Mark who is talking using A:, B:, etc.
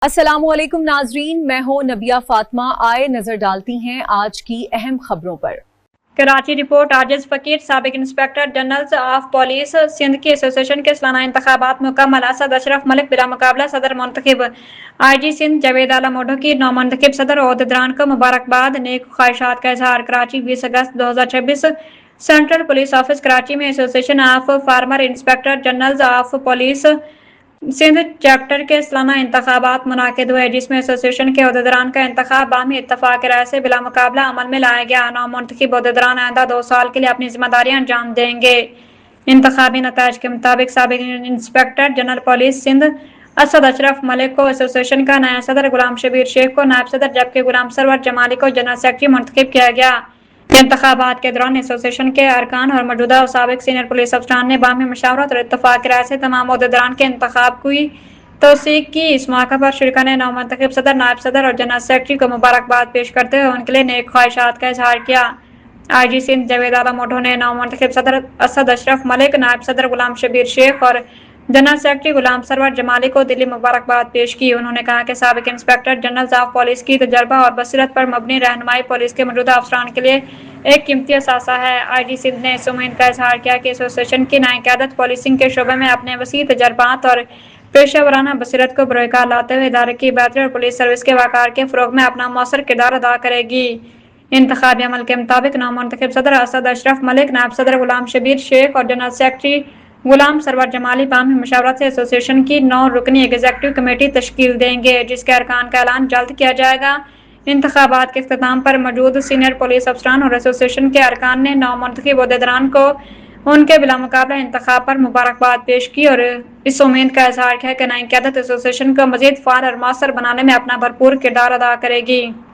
A: السلام علیکم ناظرین، میں ہوں نبیہ فاطمہ۔ آئے نظر ڈالتی ہیں آج کی اہم خبروں پر۔
B: کراچی رپورٹ عاجز فقیر سابق inspector general of police Sindh کی ایسوسی ایشن کے سالانہ انتخابات مکمل، اسد اشرف ملک بلا مقابلہ صدر منتخب۔ آئی جی سندھ جاوید اعلی موڈو کی نومنتخب صدر عہدیداران کو مبارکباد، نیک خواہشات کا اظہار۔ کراچی 20 اگست 2026 سینٹرل پولیس آفس کراچی میں association of former inspector general of police Sindh chapter کے سالانہ انتخابات منعقد ہوئے، جس میں ایسوسی ایشن کے عہدیداران کا انتخاب باہمی اتفاق رائے سے بلا مقابلہ عمل میں لایا گیا۔ نومنتخب عہدیداران آئندہ 2 سال کے لیے اپنی ذمہ داریاں انجام دیں گے۔ انتخابی نتائج کے مطابق سابق inspector general police Sindh Asad Ashraf Malik کو ایسوسی ایشن کا نیا صدر، غلام شبیر شیخ کو نائب صدر جبکہ غلام سرور جمالی کو جنرل سیکرٹری منتخب کیا گیا۔ انتخابات کے دوران ایسوسی ایشن کے ارکان اور موجودہ اور سابق سینئر پولیس افسران نے باہمی مشاورت اور اتفاق رائے سے تمام عہدیداران کے انتخاب کی توثیق کی۔ اس موقع پر شرکاء نے نومنتخب صدر، نائب صدر اور جنرل سیکرٹری کو مبارکباد پیش کرتے ہوئے ان کے لیے نیک خواہشات کا اظہار کیا۔ آئی جی سندھ جاوید اعلی موڈو نے نومنتخب صدر اسد اشرف ملک، نائب صدر غلام شبیر شیخ اور جنرل سیکرٹری غلام سرور جمالی کو دلی مبارکباد پیش کی۔ انہوں نے کہا کہ سابق انسپکٹر جنرل آف پولیس کی تجربہ اور بصیرت پر مبنی رہنمائی پولیس کے موجودہ افسران کے لیے ایک قیمتی اثاثہ ہے۔ آئی جی سندھ نے اس امید کا اظہار کیا کہ ایسوسی ایشن کی نئی قیادت پولیسنگ کے شعبے میں اپنے وسیع تجربات اور پیشہ ورانہ بصیرت کو بروئے کار لاتے ہوئے ادارے کی بہتری اور پولیس سروس کے وقار کے فروغ میں اپنا مؤثر کردار ادا کرے گی۔ انتخابی عمل کے مطابق نومنتخب صدر اسد اشرف ملک، نائب صدر غلام شبیر شیخ اور جنرل سیکرٹری غلام سرور جمالی باہمی مشاورت سے ایسوسی ایشن کی 9 رکنی ایگزیکٹو کمیٹی تشکیل دیں گے، جس کے ارکان کا اعلان جلد کیا جائے گا۔ انتخابات کے اختتام پر موجود سینئر پولیس افسران اور ایسوسی ایشن کے ارکان نے نومنتخب عہدیداران کو ان کے بلا مقابلہ انتخاب پر مبارکباد پیش کی اور اس امید کا اظہار کیا کہ نئی قیادت ایسوسی ایشن کو مزید فعال اور مؤثر بنانے میں اپنا بھرپور کردار ادا کرے گی۔